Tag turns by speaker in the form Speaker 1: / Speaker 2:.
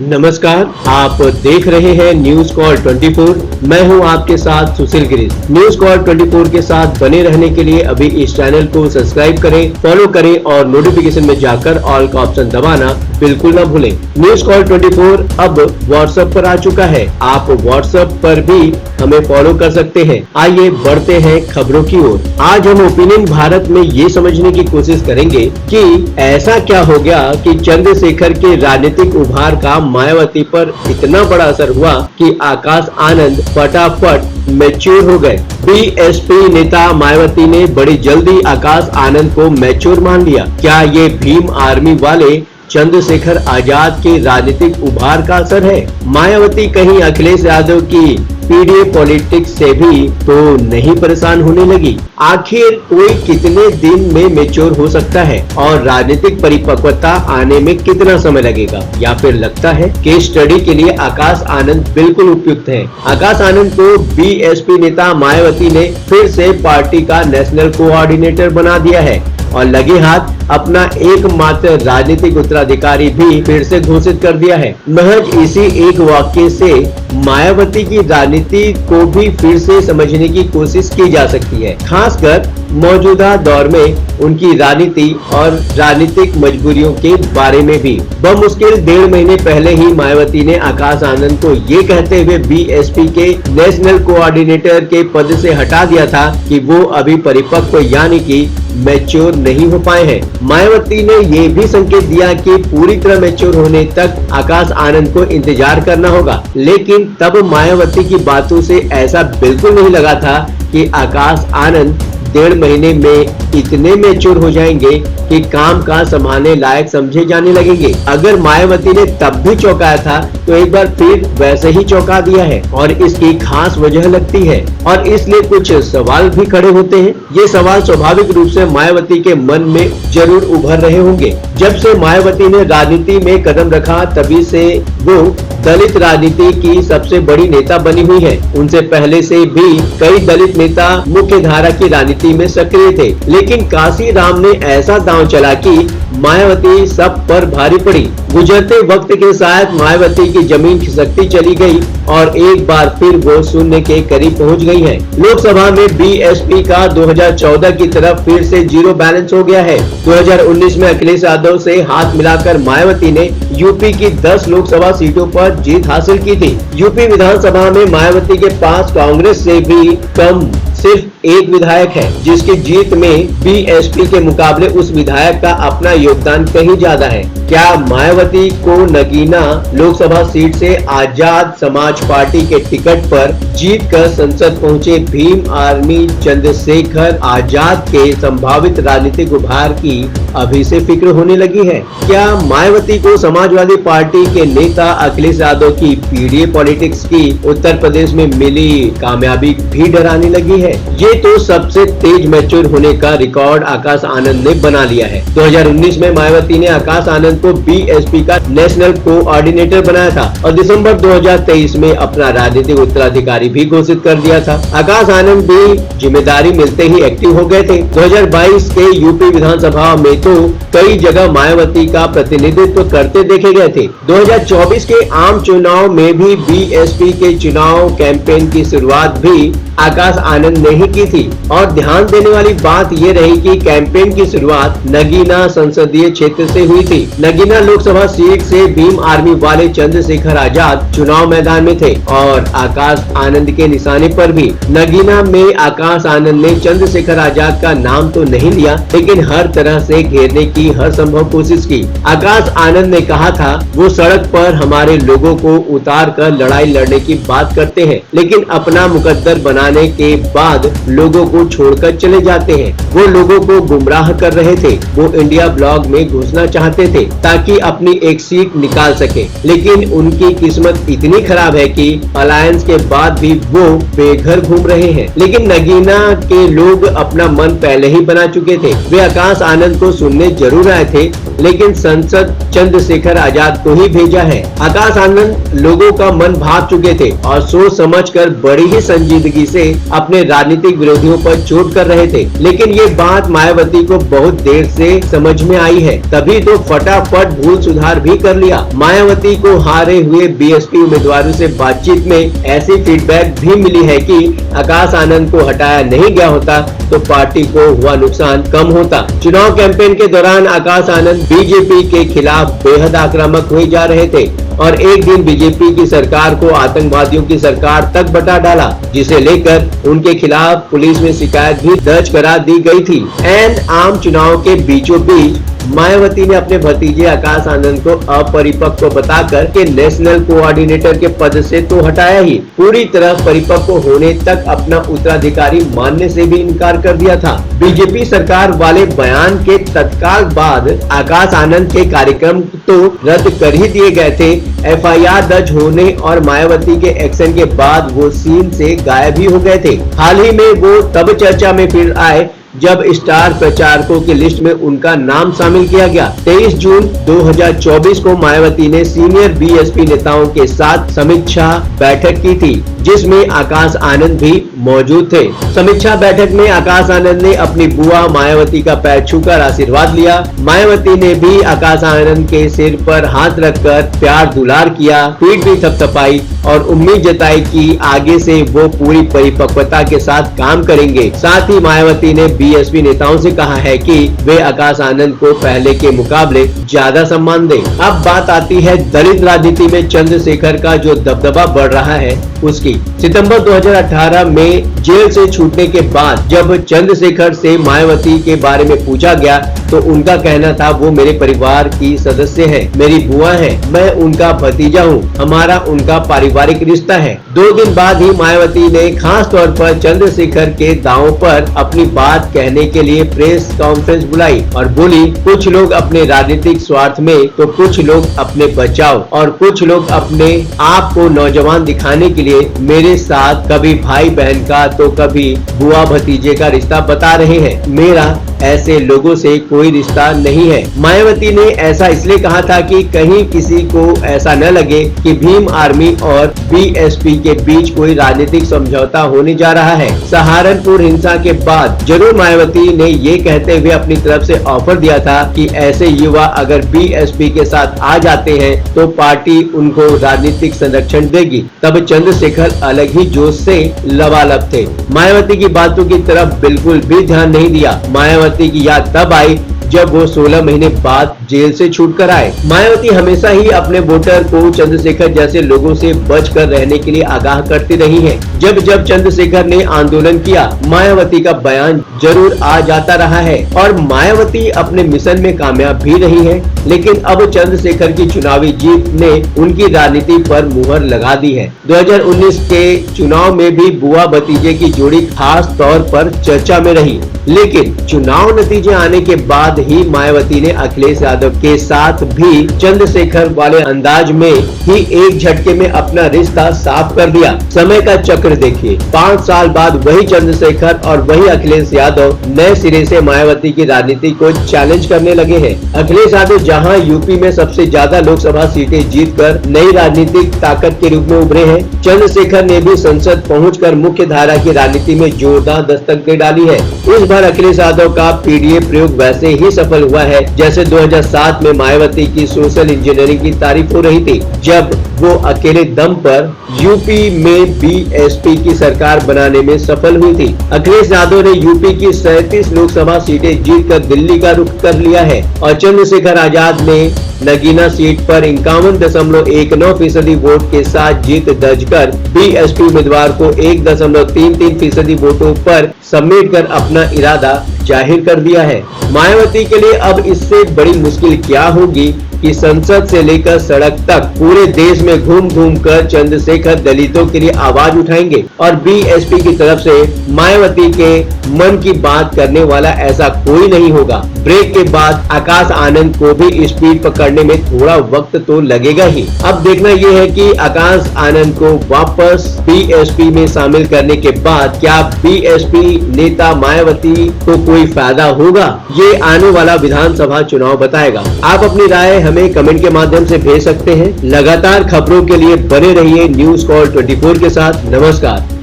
Speaker 1: नमस्कार, आप देख रहे हैं न्यूज कॉल 24। मैं हूं आपके साथ सुशील गिरीश। न्यूज कॉल 24 के साथ बने रहने के लिए अभी इस चैनल को सब्सक्राइब करें, फॉलो करें और नोटिफिकेशन में जाकर ऑल का ऑप्शन दबाना बिल्कुल ना भूलें। न्यूज कॉल 24 अब व्हाट्सएप पर आ चुका है। आप व्हाट्सएप पर भी हमें फॉलो कर सकते हैं। आइए बढ़ते हैं खबरों की ओर। आज हम ओपिनियन भारत में ये समझने की कोशिश करेंगे कि ऐसा क्या हो गया कि चंद्रशेखर के राजनीतिक उभार का मायावती पर इतना बड़ा असर हुआ कि आकाश आनंद फटाफट मैच्योर हो गए। बीएसपी नेता मायावती ने बड़ी जल्दी आकाश आनंद को मैच्योर मान लिया। क्या ये भीम आर्मी वाले चंद्रशेखर आजाद के राजनीतिक उभार का असर है? मायावती कहीं अखिलेश यादव की पीडीए पॉलिटिक्स से भी तो नहीं परेशान होने लगी? आखिर कोई कितने दिन में मैच्योर हो सकता है और राजनीतिक परिपक्वता आने में कितना समय लगेगा? या फिर लगता है केस स्टडी के लिए आकाश आनंद बिल्कुल उपयुक्त है। आकाश आनंद को बीएसपी नेता मायावती ने फिर से पार्टी का नेशनल कोऑर्डिनेटर बना दिया है और लगे हाथ अपना एकमात्र राजनीतिक उत्तराधिकारी भी फिर से घोषित कर दिया है। महज इसी एक वाक्य से मायावती की राजनीति को भी फिर से समझने की कोशिश की जा सकती है, खासकर मौजूदा दौर में उनकी राजनीति और राजनीतिक मजबूरियों के बारे में भी। बमुश्किल 1.5 महीने पहले ही मायावती ने आकाश आनंद को ये कहते हुए बीएसपी के नेशनल कोऑर्डिनेटर के पद से हटा दिया था कि वो अभी परिपक्व यानी कि मैच्योर नहीं हो पाए हैं। मायावती ने ये भी संकेत दिया कि पूरी तरह मैच्योर होने तक आकाश आनंद को इंतजार करना होगा, लेकिन तब मायावती की बातों से ऐसा बिल्कुल नहीं लगा था कि आकाश आनंद 1.5 महीने में इतने मैच्योर हो जाएंगे कि काम का संभालने लायक समझे जाने लगेंगे। अगर मायावती ने तब भी चौंकाया था तो एक बार फिर वैसे ही चौंका दिया है और इसकी खास वजह लगती है और इसलिए कुछ सवाल भी खड़े होते हैं। ये सवाल स्वाभाविक रूप से मायावती के मन में जरूर उभर रहे होंगे। जब से मायावती ने राजनीति में कदम रखा तभी से वो दलित राजनीति की सबसे बड़ी नेता बनी हुई है। उनसे पहले से भी कई दलित नेता मुख्य धारा की राजनीति में सक्रिय थे, लेकिन काशी राम ने ऐसा दांव चला कि मायावती सब पर भारी पड़ी। गुजरते वक्त के साथ मायावती की जमीन खिसकती चली गई और एक बार फिर वो शून्य के करीब पहुंच गई है। लोकसभा में बीएसपी का 2014 की तरफ फिर से जीरो बैलेंस हो गया है। 2019 में अखिलेश यादव से हाथ मिलाकर मायावती ने यूपी की 10 लोकसभा सीटों पर जीत हासिल की थी। यूपी विधानसभा में मायावती के पास कांग्रेस से भी कम सिर्फ एक विधायक है, जिसकी जीत में बीएसपी के मुकाबले उस विधायक का अपना योगदान कहीं ज्यादा है। क्या मायावती को नगीना लोकसभा सीट से आजाद समाज पार्टी के टिकट पर जीतकर संसद पहुंचे भीम आर्मी चंद्रशेखर आजाद के संभावित राजनीतिक उभार की अभी से फिक्र होने लगी है? क्या मायावती को समाजवादी पार्टी के नेता अखिलेश यादव की पीडीए पॉलिटिक्स की उत्तर प्रदेश में मिली कामयाबी भी डराने लगी है? ये तो सबसे तेज मैच्योर होने का रिकॉर्ड आकाश आनंद ने बना लिया है। 2019 में मायावती ने आकाश आनंद को बीएसपी का नेशनल कोऑर्डिनेटर बनाया था और दिसंबर 2023 में अपना राजनीतिक उत्तराधिकारी भी घोषित कर दिया था। आकाश आनंद भी जिम्मेदारी मिलते ही एक्टिव हो गए थे। 2022 के यूपी विधानसभा में तो कई जगह मायावती का प्रतिनिधित्व करते देखे गए थे। 2024 के आम चुनाव में भी बीएसपी के चुनाव कैंपेन की शुरुआत भी आकाश आनंद ने ही की थी और ध्यान देने वाली बात ये रही कि कैंपेन की शुरुआत नगीना संसदीय क्षेत्र से हुई थी। नगीना लोकसभा सीट से भीम आर्मी वाले चंद्रशेखर आजाद चुनाव मैदान में थे और आकाश आनंद के निशाने पर भी। नगीना में आकाश आनंद ने चंद्रशेखर आजाद का नाम तो नहीं लिया, लेकिन हर तरह से घेरने की हर संभव कोशिश की। आकाश आनंद ने कहा था वो सड़क पर हमारे लोगों को उतार कर लड़ाई लड़ने की बात करते हैं, लेकिन अपना मुकद्दर बनाने के बाद लोगों को छोड़कर चले जाते हैं। वो लोगों को गुमराह कर रहे थे। वो इंडिया ब्लॉक में घुसना चाहते थे ताकि अपनी एक सीट निकाल सके, लेकिन उनकी किस्मत इतनी खराब है कि अलायंस के बाद भी वो बेघर घूम रहे हैं। लेकिन नगीना के लोग अपना मन पहले ही बना चुके थे। वे आकाश आनंद को सुनने जरूर आए थे, लेकिन संसद चंद्रशेखर आजाद को ही भेजा है। आकाश आनंद लोगों का मन भाग चुके थे और सोच समझकर बड़ी ही संजीदगी से अपने राजनीतिक विरोधियों पर चोट कर रहे थे, लेकिन ये बात मायावती को बहुत देर से समझ में आई है, तभी तो फटाफट भूल सुधार भी कर लिया। मायावती को हारे हुए बीएसपी उम्मीदवारों से बातचीत में ऐसी फीडबैक भी मिली है कि आकाश आनंद को हटाया नहीं गया होता तो पार्टी को हुआ नुकसान कम होता। चुनाव कैंपेन के दौरान आकाश आनंद बीजेपी के खिलाफ बेहद आक्रामक हुए जा रहे थे और एक दिन बीजेपी की सरकार को आतंकवादियों की सरकार तक बता डाला, जिसे लेकर उनके खिलाफ पुलिस में शिकायत भी दर्ज करा दी गई थी। एंड आम चुनाव के बीचों बीच मायावती ने अपने भतीजे आकाश आनंद को अपरिपक्व बताकर के नेशनल कोऑर्डिनेटर के पद से तो हटाया ही, पूरी तरह परिपक्व होने तक अपना उत्तराधिकारी मानने से भी इनकार कर दिया था। बीजेपी सरकार वाले बयान के तत्काल बाद आकाश आनंद के कार्यक्रम तो रद्द कर ही दिए गए थे। एफआईआर दर्ज होने और मायावती के एक्शन के बाद वो सीन से गायब ही हो गए थे। हाल ही में वो तब चर्चा में फिर आए जब स्टार प्रचारकों की लिस्ट में उनका नाम शामिल किया गया। 23 जून 2024 को मायावती ने सीनियर बीएसपी नेताओं के साथ समीक्षा बैठक की थी, जिसमें आकाश आनंद भी मौजूद थे। समीक्षा बैठक में आकाश आनंद ने अपनी बुआ मायावती का पैर छूकर आशीर्वाद लिया। मायावती ने भी आकाश आनंद के सिर पर हाथ रखकर प्यार दुलार किया, पीठ भी थपथपाई और उम्मीद जताई कि आगे से वो पूरी परिपक्वता के साथ काम करेंगे। साथ ही मायावती ने बीएसपी नेताओं से कहा है कि वे आकाश आनंद को पहले के मुकाबले ज्यादा सम्मान दें। अब बात आती है दलित राजनीति में चंद्रशेखर का जो दबदबा बढ़ रहा है उसकी। सितंबर 2018 में जेल से छूटने के बाद जब चंद्रशेखर से मायावती के बारे में पूछा गया तो उनका कहना था वो मेरे परिवार की सदस्य है, मेरी बुआ है, मैं उनका भतीजा हूँ, हमारा उनका पारिवारिक रिश्ता है। 2 दिन बाद ही मायावती ने खास तौर पर चंद्रशेखर के दावों पर अपनी बात कहने के लिए प्रेस कॉन्फ्रेंस बुलाई और बोली, कुछ लोग अपने राजनीतिक स्वार्थ में तो कुछ लोग अपने बचाव और कुछ लोग अपने आप को नौजवान दिखाने के लिए मेरे साथ कभी भाई बहन का तो कभी बुआ भतीजे का रिश्ता बता रहे हैं। मेरा ऐसे लोगों से कोई रिश्ता नहीं है। मायावती ने ऐसा इसलिए कहा था कि कहीं किसी को ऐसा न लगे कि भीम आर्मी और बीएसपी के बीच कोई राजनीतिक समझौता होने जा रहा है। सहारनपुर हिंसा के बाद जरूर मायावती ने ये कहते हुए अपनी तरफ से ऑफर दिया था कि ऐसे युवा अगर बीएसपी के साथ आ जाते हैं तो पार्टी उनको राजनीतिक संरक्षण देगी। तब चंद्रशेखर अलग ही जोश से लबालब थे, मायावती की बातों की तरफ बिल्कुल भी ध्यान नहीं दिया। मायावती की याद तब आई जब वो 16 महीने बाद जेल से छूटकर आए। मायावती हमेशा ही अपने वोटर को चंद्रशेखर जैसे लोगों से बचकर रहने के लिए आगाह करती रही हैं। जब जब चंद्रशेखर ने आंदोलन किया, मायावती का बयान जरूर आ जाता रहा है और मायावती अपने मिशन में कामयाब भी रही है। लेकिन अब चंद्रशेखर की चुनावी जीत ने उनकी राजनीति पर मुहर लगा दी है। 2019 के चुनाव में भी बुआ भतीजे की जोड़ी खास तौर पर चर्चा में रही, लेकिन चुनाव नतीजे आने के बाद ही मायावती ने अखिलेश यादव के साथ भी चंद्रशेखर वाले अंदाज में ही एक झटके में अपना रिश्ता साफ कर दिया। समय का चक्र देखिए, 5 साल बाद वही चंद्रशेखर और वही अखिलेश यादव नए सिरे से मायावती की राजनीति को चैलेंज करने लगे हैं। अखिलेश यादव जहां यूपी में सबसे ज्यादा लोकसभा सीटें जीतकर नई राजनीतिक ताकत के रूप में उभरे हैं, चंद्रशेखर ने भी संसद पहुंचकर मुख्य धारा की राजनीति में जोरदार दस्तक दे डाली है। इस बार अखिलेश यादव का पीडीए प्रयोग वैसे ही सफल हुआ है जैसे 2007 में मायावती की सोशल इंजीनियरिंग की तारीफ हो रही थी, जब वो अकेले दम पर यूपी में बीएसपी की सरकार बनाने में सफल हुई थी। अखिलेश यादव ने यूपी की 37 लोकसभा सीटें जीतकर दिल्ली का रुख कर लिया है और चंद्रशेखर आजाद ने नगीना सीट पर 51.19% वोट के साथ जीत दर्ज कर बीएसपी उम्मीदवार को 1.33% वोटों पर समेट कर अपना इरादा जाहिर कर दिया है। मायावती के लिए अब इससे बड़ी मुश्किल क्या होगी कि संसद से लेकर सड़क तक पूरे देश में घूम घूम कर चंद्रशेखर दलितों के लिए आवाज उठाएंगे और बीएसपी की तरफ से मायावती के मन की बात करने वाला ऐसा कोई नहीं होगा। ब्रेक के बाद आकाश आनंद को भी स्पीड पकड़ने में थोड़ा वक्त तो लगेगा ही। अब देखना यह है कि आकाश आनंद को वापस बीएसपी में शामिल करने के बाद क्या बीएसपी नेता मायावती को कोई फायदा होगा, ये आने वाला विधानसभा चुनाव बताएगा। आप अपनी राय हमें कमेंट के माध्यम से भेज सकते हैं। लगातार खबरों के लिए बने रहिए न्यूज़ कॉल 24 के साथ। नमस्कार।